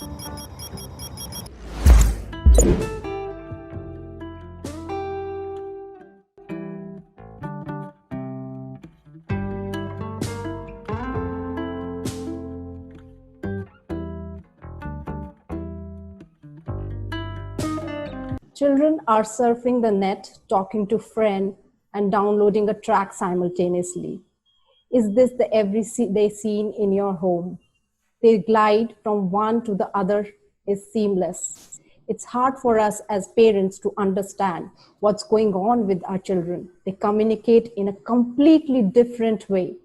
Children are surfing the net, talking to friends, and downloading a track simultaneously. Is this the everyday scene in your home? They glide from one to the other is seamless. It's hard for us as parents to understand what's going on with our children. They communicate in a completely different way.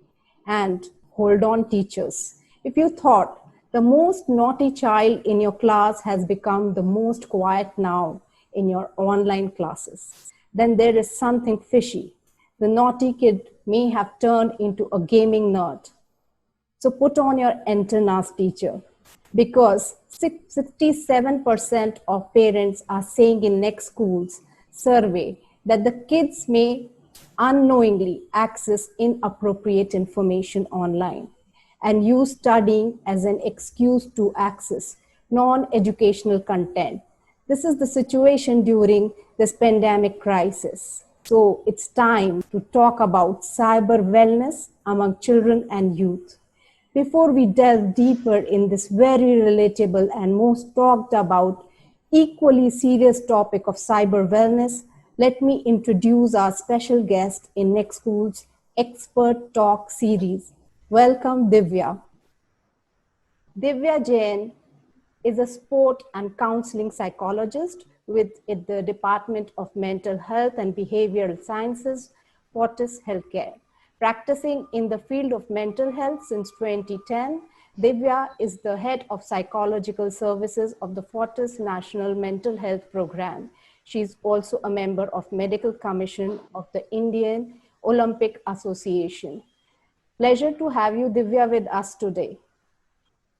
And hold on, teachers. If you thought the most naughty child in your class has become the most quiet now in your online classes, then there is something fishy. The naughty kid may have turned into a gaming nerd. So put on your antennas, teacher, because 67% of parents are saying in next school's survey that the kids may unknowingly access inappropriate information online and use studying as an excuse to access non-educational content. This is the situation during this pandemic crisis. So it's time to talk about cyber wellness among children and youth. Before we delve deeper in this very relatable and most talked about, equally serious topic of cyber wellness, let me introduce our special guest in Next School's Expert Talk series. Welcome, Divya. Divya Jain is a sport and counseling psychologist with the Department of Mental Health and Behavioral Sciences, Fortis Healthcare. Practicing in the field of mental health since 2010, Divya is the head of psychological services of the Fortis National Mental Health Program. She is also a member of Medical Commission of the Indian Olympic Association. Pleasure to have you, Divya, with us today.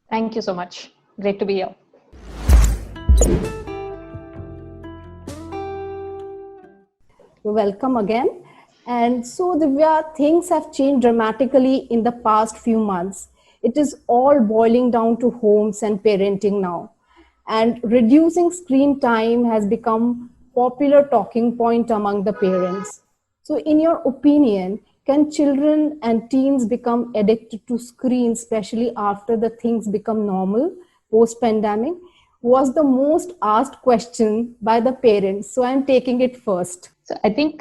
Thank you so much. Great to be here. You're welcome again. And so, Divya, things have changed dramatically in the past few months. It is all boiling down to homes and parenting now. And reducing screen time has become popular talking point among the parents. So, in your opinion, can children and teens become addicted to screens, especially after the things become normal post-pandemic? Was the most asked question by the parents. So I'm taking it first. So I think,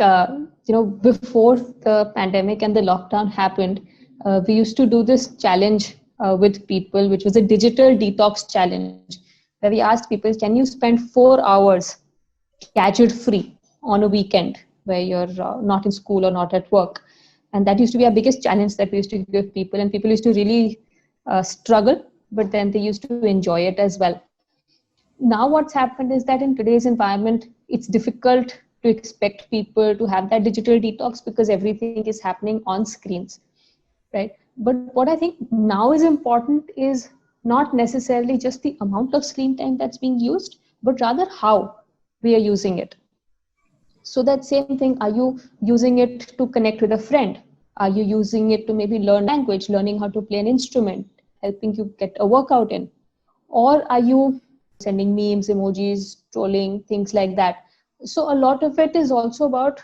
before the pandemic and the lockdown happened, we used to do this challenge with people, which was a digital detox challenge, where we asked people, can you spend 4 hours gadget free on a weekend where you're not in school or not at work? And that used to be our biggest challenge that we used to give people, and people used to really struggle, but then they used to enjoy it as well. Now what's happened is that in today's environment, it's difficult to expect people to have that digital detox because everything is happening on screens, right? But what I think now is important is not necessarily just the amount of screen time that's being used, but rather how we are using it. So that same thing, are you using it to connect with a friend? Are you using it to maybe learn language, learning how to play an instrument, helping you get a workout in? Or are you sending memes, emojis, trolling, things like that? So a lot of it is also about,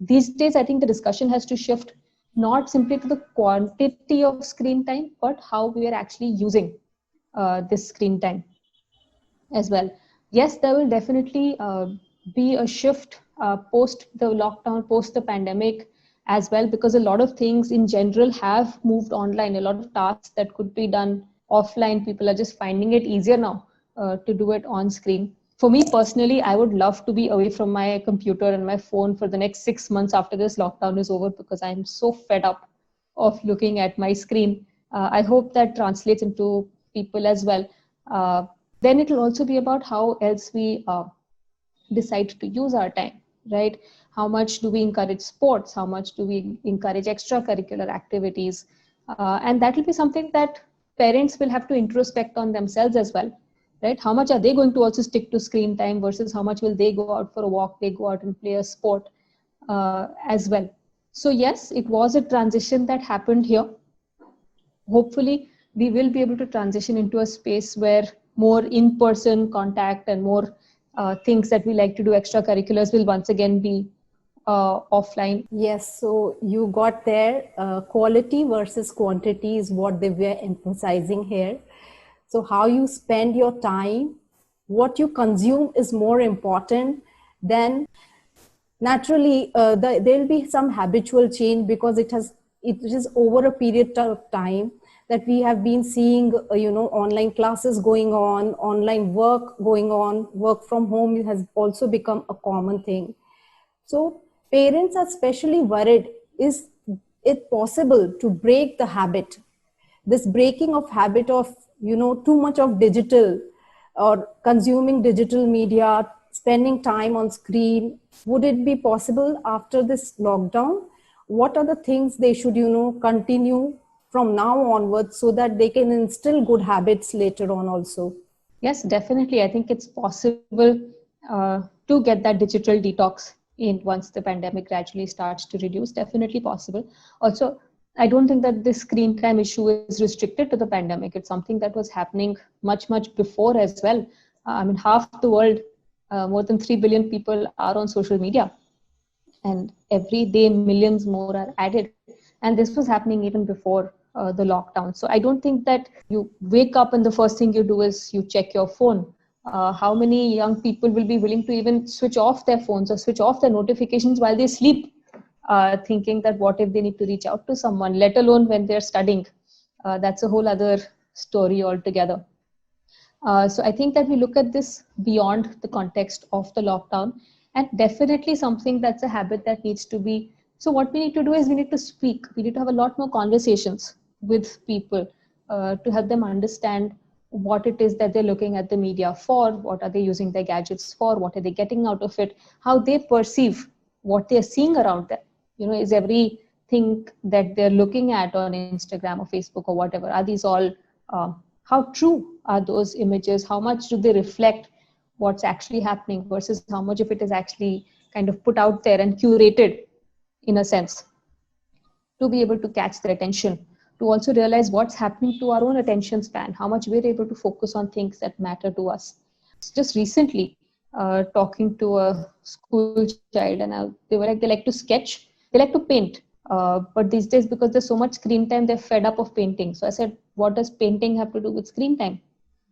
these days, I think the discussion has to shift not simply to the quantity of screen time, but how we are actually using this screen time as well. Yes, there will definitely be a shift post the lockdown, post the pandemic as well, because a lot of things in general have moved online. A lot of tasks that could be done offline, people are just finding it easier now to do it on screen. For me personally, I would love to be away from my computer and my phone for the next 6 months after this lockdown is over, because I'm so fed up of looking at my screen. I hope that translates into people as well. Then it will also be about how else we decide to use our time, right? How much do we encourage sports? How much do we encourage extracurricular activities? And that will be something that parents will have to introspect on themselves as well, right? How much are they going to also stick to screen time versus how much will they go out for a walk, they go out and play a sport as well. So yes, it was a transition that happened here. Hopefully, we will be able to transition into a space where more in-person contact and more things that we like to do, extracurriculars, will once again be offline. Yes, so you got there. Quality versus quantity is what they were emphasizing here. So, how you spend your time, what you consume is more important than naturally. There will be some habitual change because it is over a period of time that we have been seeing, online classes going on, online work going on, work from home has also become a common thing. So parents are especially worried, is it possible to break the habit? This breaking of habit of, too much of digital or consuming digital media, spending time on screen, would it be possible after this lockdown? What are the things they should, continue from now onwards so that they can instill good habits later on also? Yes, definitely. I think it's possible to get that digital detox in once the pandemic gradually starts to reduce. Definitely possible. Also, I don't think that this screen time issue is restricted to the pandemic. It's something that was happening much, much before as well. I mean, half the world, more than 3 billion people are on social media. And every day, millions more are added. And this was happening even before the lockdown. So I don't think that you wake up and the first thing you do is you check your phone. How many young people will be willing to even switch off their phones or switch off their notifications while they sleep, thinking that what if they need to reach out to someone, let alone when they're studying? That's a whole other story altogether. So I think that we look at this beyond the context of the lockdown, and definitely something that's a habit that needs to be. So what we need to do is we need to speak. We need to have a lot more conversations with people to help them understand what it is that they're looking at the media for, what are they using their gadgets for, what are they getting out of it, how they perceive what they're seeing around them. Is everything that they're looking at on Instagram or Facebook or whatever, are these all how true are those images? How much do they reflect what's actually happening versus how much of it is actually kind of put out there and curated in a sense, to be able to catch their attention, to also realize what's happening to our own attention span, how much we're able to focus on things that matter to us. Just recently, talking to a school child, and they were like, they like to sketch, they like to paint. But these days, because there's so much screen time, they're fed up of painting. So I said, what does painting have to do with screen time?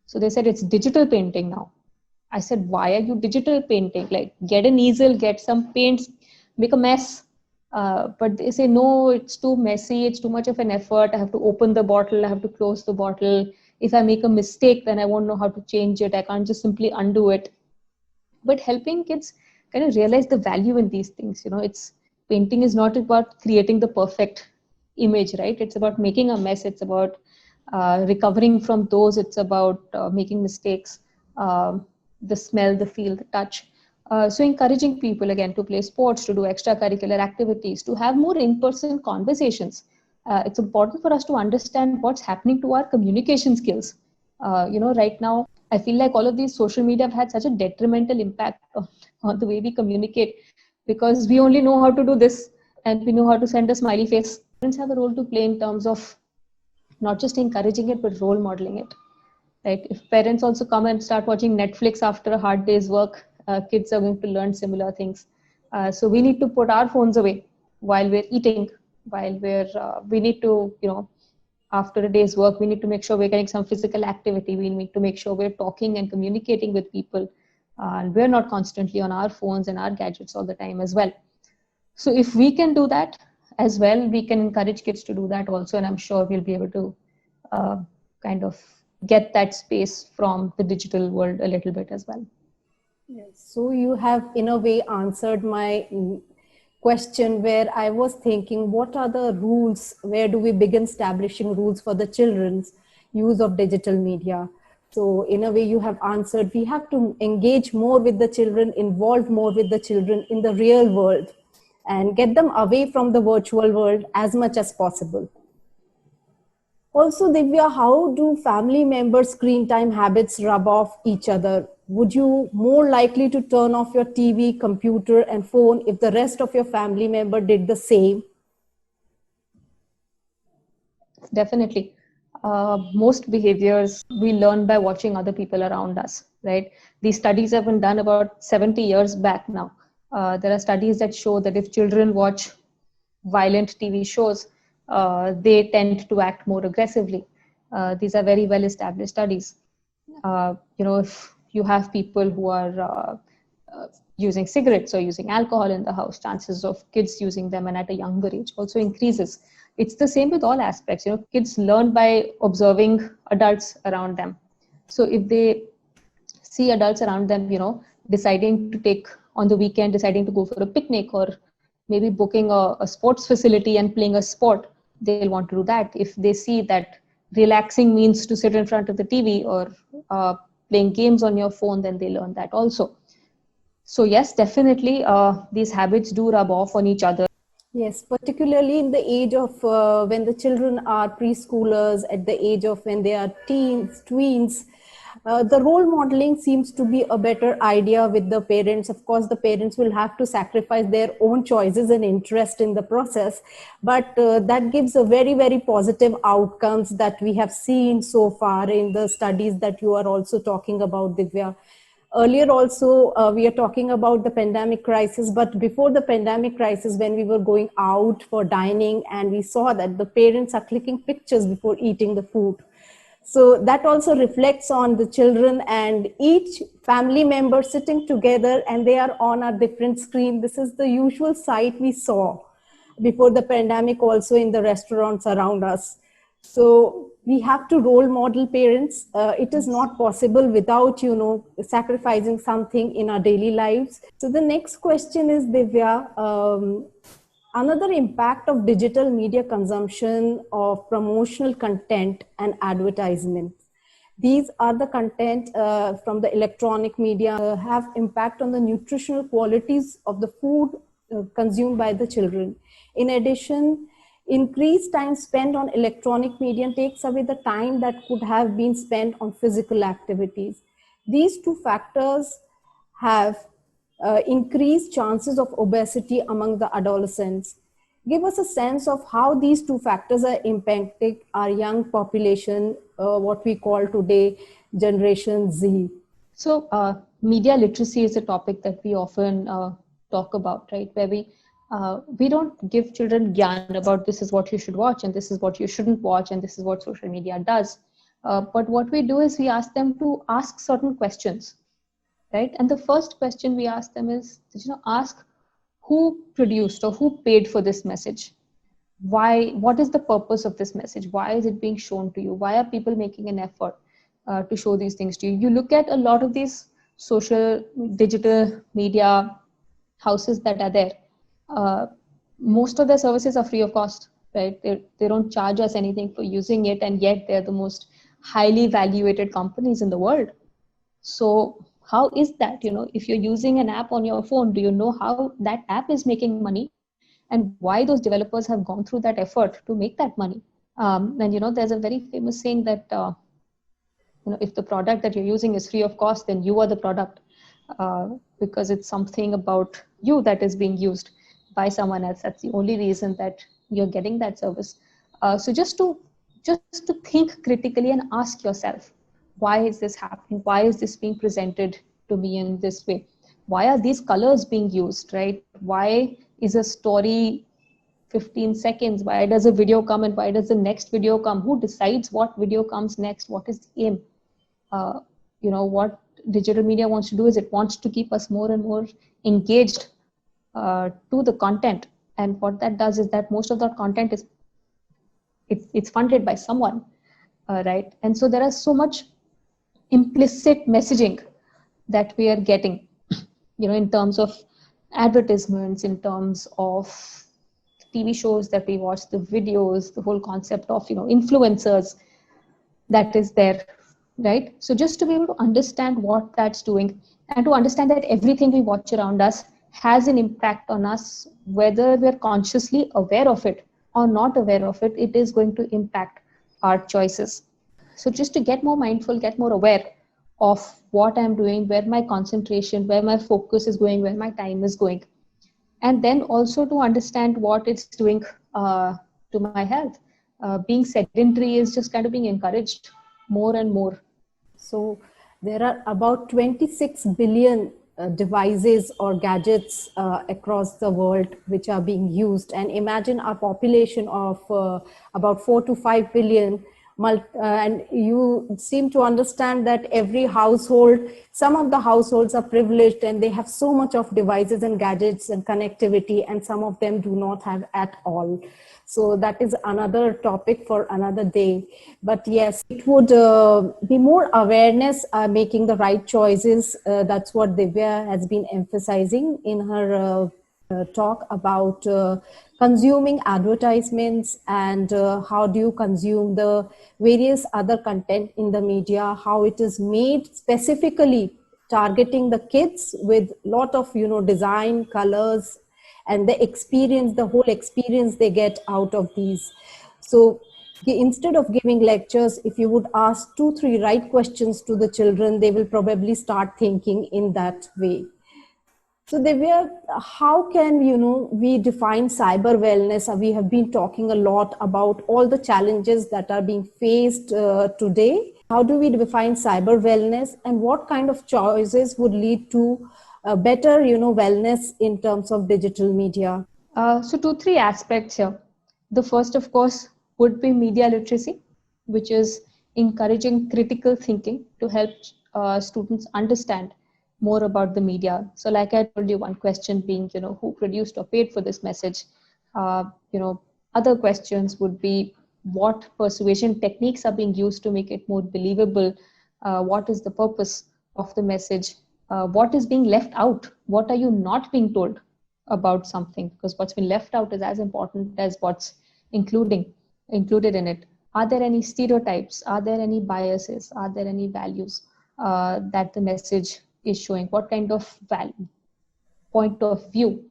So they said, it's digital painting now. I said, why are you digital painting? Like, get an easel, get some paints, make a mess. But they say, no, it's too messy. It's too much of an effort. I have to open the bottle. I have to close the bottle. If I make a mistake, then I won't know how to change it. I can't just simply undo it. But helping kids kind of realize the value in these things. It's painting is not about creating the perfect image, right? It's about making a mess. It's about recovering from those. It's about making mistakes, the smell, the feel, the touch. So encouraging people again to play sports, to do extracurricular activities, to have more in-person conversations. It's important for us to understand what's happening to our communication skills. Right now, I feel like all of these social media have had such a detrimental impact on the way we communicate, because we only know how to do this and we know how to send a smiley face. Parents have a role to play in terms of not just encouraging it, but role modeling it. Right? If parents also come and start watching Netflix after a hard day's work, kids are going to learn similar things. So we need to put our phones away while we're eating, while we need to, after a day's work, we need to make sure we're getting some physical activity. We need to make sure we're talking and communicating with people. And we're not constantly on our phones and our gadgets all the time as well. So if we can do that as well, we can encourage kids to do that also. And I'm sure we'll be able to kind of get that space from the digital world a little bit as well. Yes. So you have in a way answered my question, where I was thinking, what are the rules? Where do we begin establishing rules for the children's use of digital media? So in a way you have answered, we have to engage more with the children, involve more with the children in the real world and get them away from the virtual world as much as possible. Also, Divya, how do family members' screen time habits rub off each other? Would you more likely to turn off your TV, computer, and phone if the rest of your family member did the same? Definitely. most behaviors we learn by watching other people around us, right? These studies have been done about 70 years back now. There are studies that show that if children watch violent TV shows, they tend to act more aggressively. These are very well established studies. If you have people who are using cigarettes or using alcohol in the house, chances of kids using them and at a younger age also increases. It's the same with all aspects. Kids learn by observing adults around them. So if they see adults around them, deciding to take on the weekend, deciding to go for a picnic or maybe booking a sports facility and playing a sport, they'll want to do that. If they see that relaxing means to sit in front of the TV or playing games on your phone, then they learn that also. So yes, definitely, these habits do rub off on each other. Yes, particularly in the age of when the children are preschoolers, at the age of when they are teens, tweens, the role modeling seems to be a better idea with the parents. Of course, the parents will have to sacrifice their own choices and interest in the process, but that gives a very, very positive outcomes that we have seen so far in the studies that you are also talking about, Divya. Earlier also, we are talking about the pandemic crisis, but before the pandemic crisis, when we were going out for dining and we saw that the parents are clicking pictures before eating the food. So that also reflects on the children and each family member sitting together and they are on a different screen. This is the usual sight we saw before the pandemic also in the restaurants around us. So we have to role model parents. It is not possible without, sacrificing something in our daily lives. So the next question is, Divya, another impact of digital media consumption of promotional content and advertisement. These are the content from the electronic media have impact on the nutritional qualities of the food consumed by the children. In addition, increased time spent on electronic media takes away the time that could have been spent on physical activities. These two factors have increased chances of obesity among the adolescents. Give us a sense of how these two factors are impacting our young population, what we call today Generation Z. So media literacy is a topic that we often talk about, right? Where we don't give children gyan about this is what you should watch and this is what you shouldn't watch and this is what social media does. But what we do is we ask them to ask certain questions, right? And the first question we ask them is, ask who produced or who paid for this message? Why? What is the purpose of this message? Why is it being shown to you? Why are people making an effort to show these things to you? You look at a lot of these social, digital media houses that are there. Most of their services are free of cost, right? They don't charge us anything for using it, and yet they're the most highly valuated companies in the world. So how is that? If you're using an app on your phone, do you know how that app is making money and why those developers have gone through that effort to make that money? And there's a very famous saying that if the product that you're using is free of cost, then you are the product, because it's something about you that is being used by someone else. That's the only reason that you're getting that service. So just to think critically and ask yourself, why is this happening? Why is this being presented to me in this way? Why are these colors being used, right? Why is a story 15 seconds? Why does a video come and why does the next video come? Who decides what video comes next? What is the aim? What digital media wants to do is it wants to keep us more and more engaged to the content. And what that does is that most of that content is it's funded by someone, right? And so there is so much implicit messaging that we are getting, in terms of advertisements, in terms of TV shows that we watch, the videos, the whole concept of, influencers that is there, right? So just to be able to understand what that's doing and to understand that everything we watch around us has an impact on us, whether we're consciously aware of it or not aware of it, it is going to impact our choices. So just to get more mindful, get more aware of what I'm doing, where my concentration, where my focus is going, where my time is going. And then also to understand what it's doing to my health. being sedentary is just kind of being encouraged more and more. So there are about 26 billion devices or gadgets across the world which are being used. And imagine a population of about 4 to 5 billion. And you seem to understand that every household, some of the households are privileged and they have so much of devices and gadgets and connectivity, and some of them do not have at all. So that is another topic for another day. But yes, it would be more awareness, making the right choices. That's what Divya has been emphasizing in her talk about consuming advertisements, and how do you consume the various other content in the media, how it is made specifically targeting the kids with lot of design, colors, and the whole experience they get out of these. So instead of giving lectures, if you would ask 2-3 right questions to the children, they will probably start thinking in that way. So Divya, how can we define cyber wellness? We have been talking a lot about all the challenges that are being faced today. How do we define cyber wellness, and what kind of choices would lead to better wellness in terms of digital media? So 2-3 aspects here. The first, of course, would be media literacy, which is encouraging critical thinking to help students understand more about the media. So like I told you, one question being, who produced or paid for this message? Other questions would be what persuasion techniques are being used to make it more believable? What is the purpose of the message? What is being left out? What are you not being told about something? Because what's been left out is as important as what's included in it. Are there any stereotypes? Are there any biases? Are there any values that the message is showing? What kind of point of view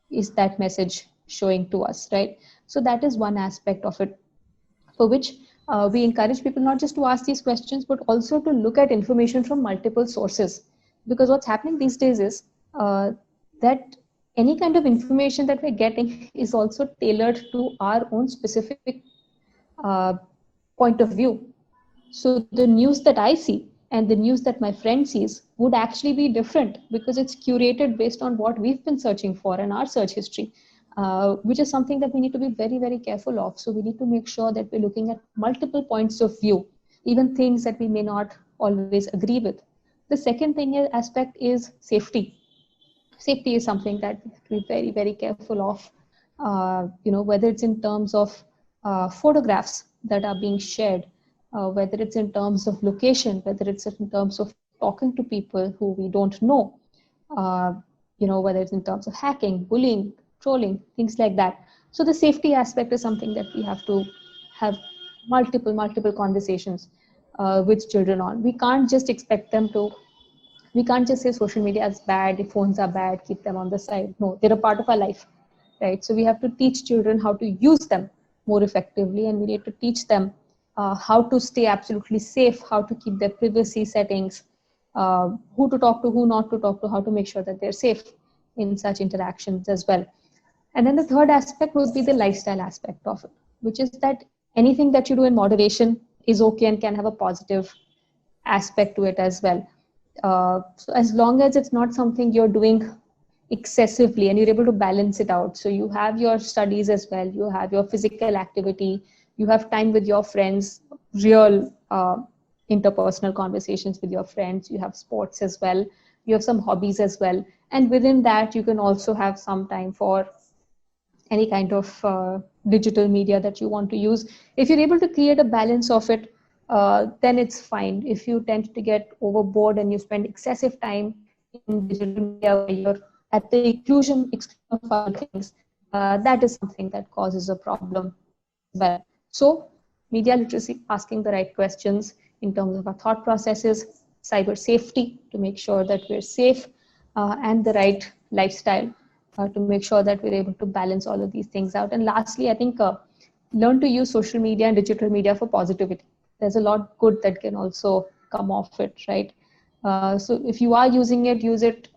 is that message showing to us, right? So that is one aspect of it, for which we encourage people not just to ask these questions, but also to look at information from multiple sources. Because what's happening these days is that any kind of information that we're getting is also tailored to our own specific point of view. So the news that I see and the news that my friend sees would actually be different, because it's curated based on what we've been searching for in our search history, which is something that we need to be very, very careful of. So we need to make sure that we're looking at multiple points of view, even things that we may not always agree with. The second aspect is safety. Safety is something that we have to be very, very careful of, whether it's in terms of photographs that are being shared, whether it's in terms of location, whether it's in terms of talking to people who we don't know, whether it's in terms of hacking, bullying, trolling, things like that. So the safety aspect is something that we have to have multiple conversations with children on. We can't just say social media is bad, phones are bad, keep them on the side. No, they're a part of our life, right? So we have to teach children how to use them more effectively, and we need to teach them how to stay absolutely safe, how to keep their privacy settings, who to talk to, who not to talk to, how to make sure that they're safe in such interactions as well. And then the third aspect would be the lifestyle aspect of it, which is that anything that you do in moderation is okay and can have a positive aspect to it as well. So as long as it's not something you're doing excessively and you're able to balance it out. So you have your studies as well, you have your physical activity, you have time with your friends, real interpersonal conversations with your friends, you have sports as well, you have some hobbies as well. And within that, you can also have some time for any kind of digital media that you want to use. If you're able to create a balance of it, then it's fine. If you tend to get overboard and you spend excessive time in digital media where you're at the exclusion of other things, that is something that causes a problem as well. So media literacy, asking the right questions in terms of our thought processes, cyber safety to make sure that we're safe, and the right lifestyle to make sure that we're able to balance all of these things out. And lastly, I think learn to use social media and digital media for positivity. There's a lot good that can also come off it, right? So if you are using it, use it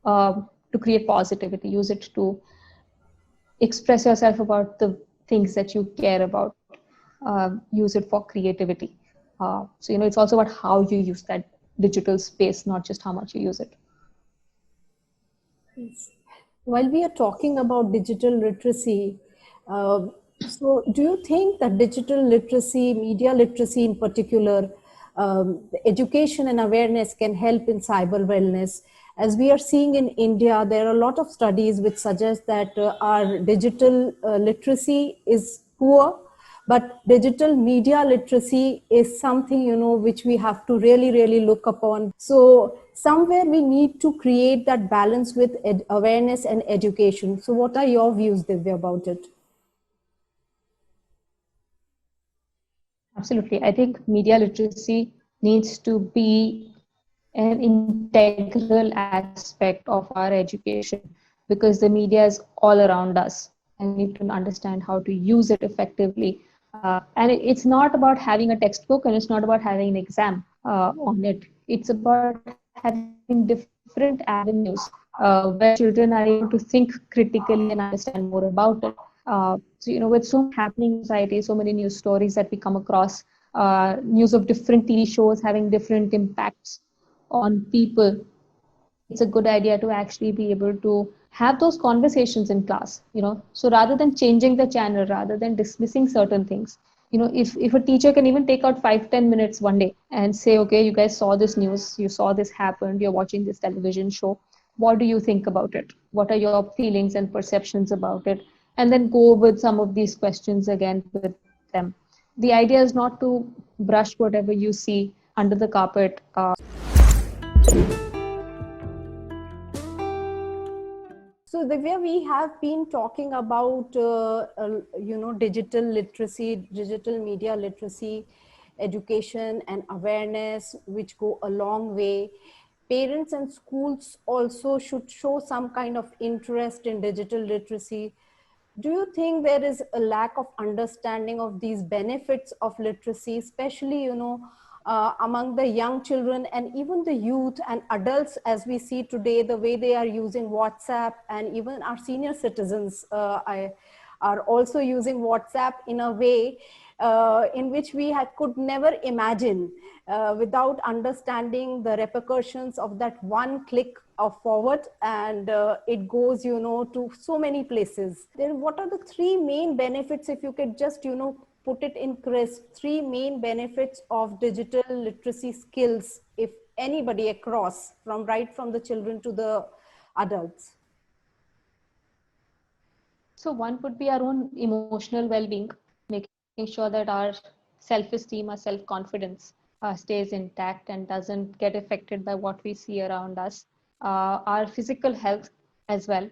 to create positivity, use it to express yourself about the things that you care about. Use it for creativity. So, it's also about how you use that digital space, not just how much you use it. While we are talking about digital literacy, so do you think that digital literacy, media literacy in particular, the education and awareness can help in cyber wellness? As we are seeing in India, there are a lot of studies which suggest that our digital literacy is poor, but digital media literacy is something, which we have to really, really look upon. So somewhere we need to create that balance with awareness and education. So what are your views, Divya, about it? Absolutely. I think media literacy needs to be an integral aspect of our education, because the media is all around us and we need to understand how to use it effectively. And it's not about having a textbook, and it's not about having an exam on it. It's about having different avenues where children are able to think critically and understand more about it. So, with so much happening in society, so many news stories that we come across, news of different TV shows having different impacts on people, it's a good idea to actually be able to have those conversations in class. So rather than changing the channel, rather than dismissing certain things, if a teacher can even take out 5-10 minutes one day and say, okay, you guys saw this news, you saw this happened, you're watching this television show, what do you think about it, what are your feelings and perceptions about it, and then go with some of these questions again with them. The idea is not to brush whatever you see under the carpet. So Divya, we have been talking about digital literacy, digital media literacy, education and awareness, which go a long way. Parents and schools also should show some kind of interest in digital literacy. Do you think there is a lack of understanding of these benefits of literacy, especially, among the young children and even the youth and adults, as we see today, the way they are using WhatsApp, and even our senior citizens are also using WhatsApp in a way in which we could never imagine, without understanding the repercussions of that one click of forward, and it goes, to so many places. Then what are the three main benefits, if you could just, put it in crisp, three main benefits of digital literacy skills, if anybody across, from the children to the adults? So one would be our own emotional well-being, making sure that our self-esteem, our self-confidence stays intact and doesn't get affected by what we see around us. Our physical health as well,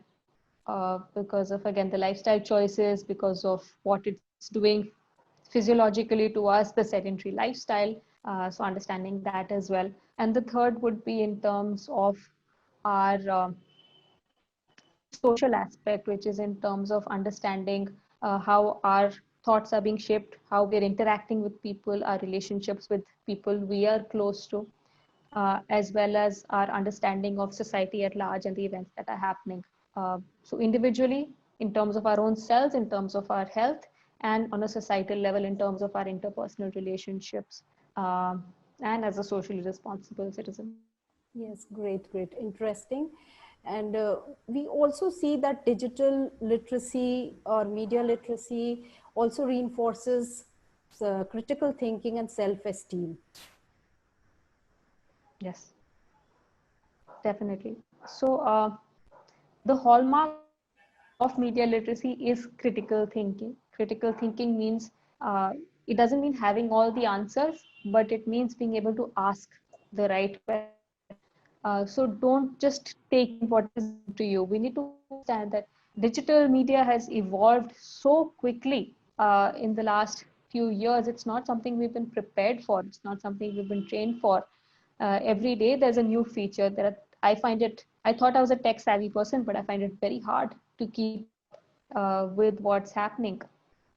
because of, again, the lifestyle choices, because of what it's doing physiologically to us, the sedentary lifestyle. So understanding that as well. And the third would be in terms of our social aspect, which is in terms of understanding how our thoughts are being shaped, how we're interacting with people, our relationships with people we are close to, as well as our understanding of society at large and the events that are happening. So individually, in terms of our own selves, in terms of our health, and on a societal level, in terms of our interpersonal relationships, and as a socially responsible citizen. Yes, great, great, interesting. And we also see that digital literacy or media literacy also reinforces critical thinking and self-esteem. Yes, definitely. So the hallmark of media literacy is critical thinking. Critical thinking means, it doesn't mean having all the answers, but it means being able to ask the right questions. So don't just take in what is given to you. We need to understand that digital media has evolved so quickly in the last few years. It's not something we've been prepared for. It's not something we've been trained for. Every day there's a new feature. I thought I was a tech savvy person, but I find it very hard to keep up with what's happening.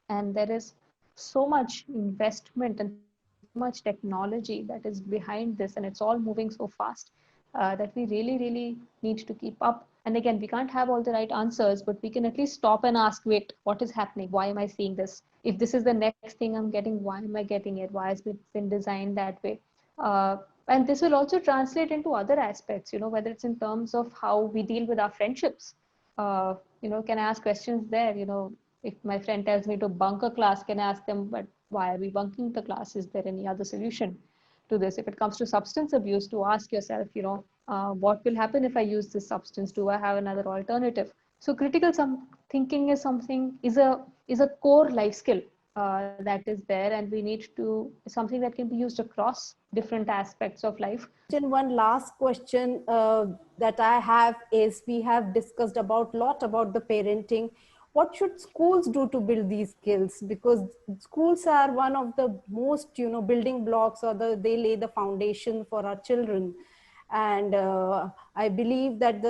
And there is so much investment and so much technology that is behind this, and it's all moving so fast that we really, really need to keep up. And again, we can't have all the right answers, but we can at least stop and ask, wait, what is happening? Why am I seeing this? If this is the next thing I'm getting, why am I getting it? Why has it been designed that way? Uh, and this will also translate into other aspects, whether it's in terms of how we deal with our friendships. Can I ask questions there? If my friend tells me to bunk a class, can I ask them, but why are we bunking the class? Is there any other solution to this? If it comes to substance abuse, to ask yourself, what will happen if I use this substance? Do I have another alternative? So critical thinking is a core life skill that is there, and we need to something that can be used across different aspects of life. And one last question that I have is, we have discussed about lot about the parenting. What should schools do to build these skills? Because schools are one of the most, building blocks, or they lay the foundation for our children. And I believe that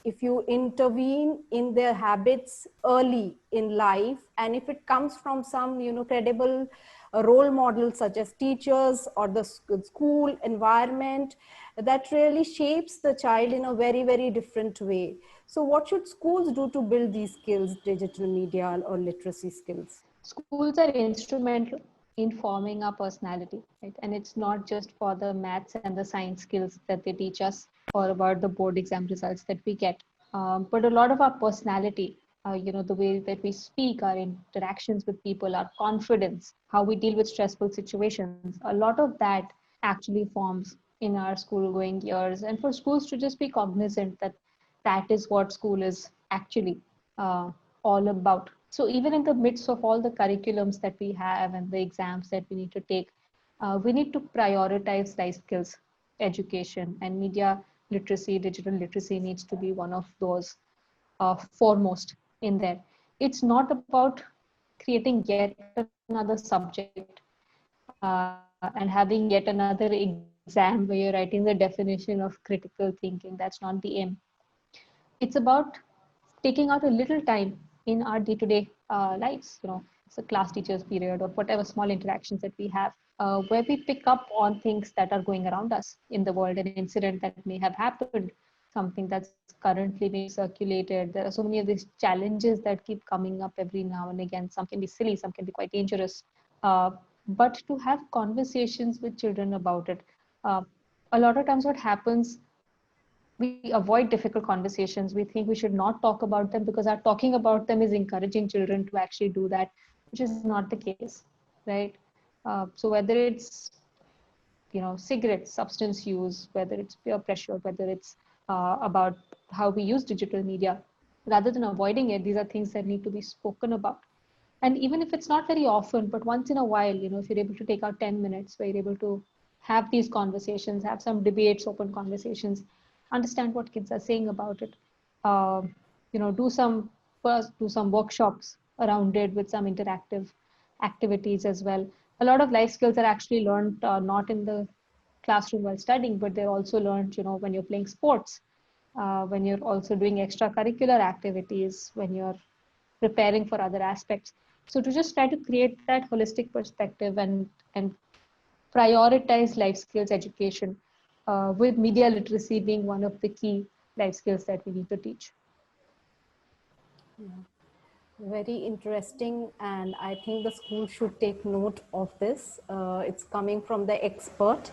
if you intervene in their habits early in life, and if it comes from some credible role models such as teachers or the school environment, that really shapes the child in a very, very different way. So what should schools do to build these skills, digital media or literacy skills? Schools are instrumental in forming our personality, right? And it's not just for the maths and the science skills that they teach us, or about the board exam results that we get, but a lot of our personality, the way that we speak, our interactions with people, our confidence, how we deal with stressful situations, a lot of that actually forms in our school going years. And for schools to just be cognizant that that is what school is actually all about. So even in the midst of all the curriculums that we have and the exams that we need to take, we need to prioritize life skills, education, and media literacy, digital literacy needs to be one of those foremost in there. It's not about creating yet another subject and having yet another exam where you're writing the definition of critical thinking. That's not the aim. It's about taking out a little time in our day-to-day lives, it's a class teachers period or whatever small interactions that we have, where we pick up on things that are going around us in the world, an incident that may have happened, something that's currently being circulated. There are so many of these challenges that keep coming up every now and again. Some can be silly, some can be quite dangerous. Uh, but to have conversations with children about it. Uh, a lot of times what happens, we avoid difficult conversations. We think we should not talk about them because our talking about them is encouraging children to actually do that, which is not the case, right? So whether it's cigarettes, substance use, whether it's peer pressure, whether it's about how we use digital media, rather than avoiding it, these are things that need to be spoken about. And even if it's not very often, but once in a while, if you're able to take out 10 minutes where you're able to have these conversations, have some debates, open conversations, understand what kids are saying about it, um, do some workshops around it with some interactive activities as well. A lot of life skills are actually learned not in the classroom while studying, but they're also learned, when you're playing sports, when you're also doing extracurricular activities, when you're preparing for other aspects. So to just try to create that holistic perspective and prioritize life skills education, with media literacy being one of the key life skills that we need to teach. Very interesting, and I think the school should take note of this. It's coming from the expert.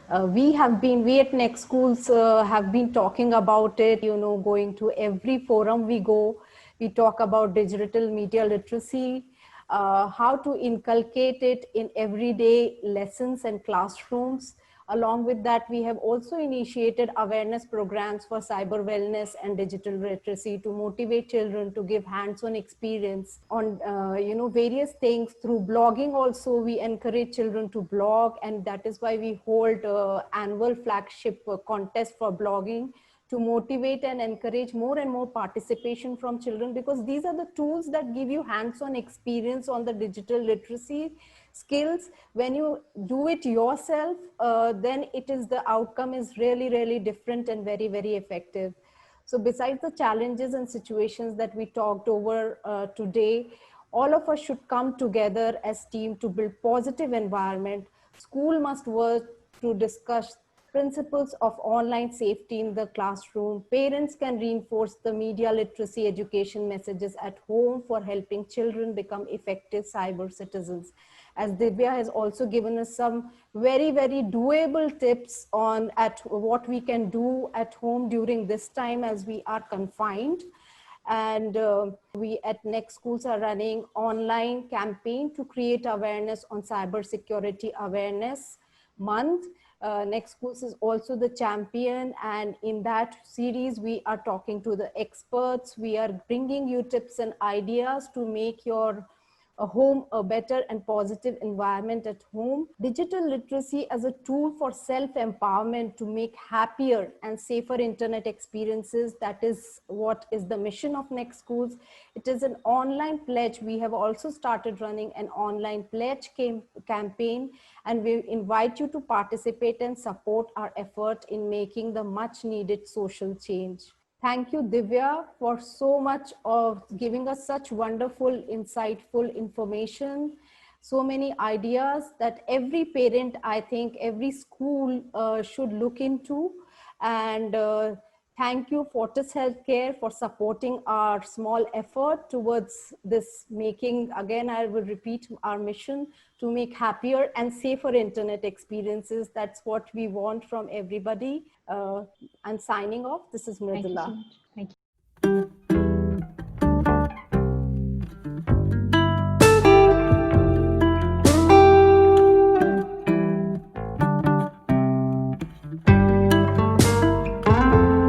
We at Next Schools have been talking about it, going to every forum we go. We talk about digital media literacy, how to inculcate it in everyday lessons and classrooms. Along with that, we have also initiated awareness programs for cyber wellness and digital literacy to motivate children to give hands-on experience on various things. Through blogging also, we encourage children to blog, and that is why we hold annual flagship contest for blogging, to motivate and encourage more and more participation from children, because these are the tools that give you hands-on experience on the digital literacy skills. When you do it yourself, then the outcome is really, really different and very, very effective. So besides the challenges and situations that we talked over today, all of us should come together as team to build positive environment. School must work to discuss Principles of online safety in the classroom. Parents can reinforce the media literacy education messages at home for helping children become effective cyber citizens. As Divya has also given us some very, very doable tips on at what we can do at home during this time as we are confined. And we at Next Schools are running online campaign to create awareness on cybersecurity awareness month. Next Schools is also the champion, and in that series we are talking to the experts. We are bringing you tips and ideas to make your a home a better and positive environment at home. Digital literacy as a tool for self-empowerment to make happier and safer internet experiences. That is what is the mission of Next Schools. It is an online pledge. We have also started running an online pledge campaign, and we invite you to participate and support our effort in making the much needed social change. Thank you, Divya, for so much of giving us such wonderful, insightful information, so many ideas that every parent, I think, every school should look into. And thank you, Fortis Healthcare, for supporting our small effort towards this making, again, I will repeat our mission to make happier and safer internet experiences. That's what we want from everybody. I'm signing off. This is Mridula. Thank you so much. Thank you.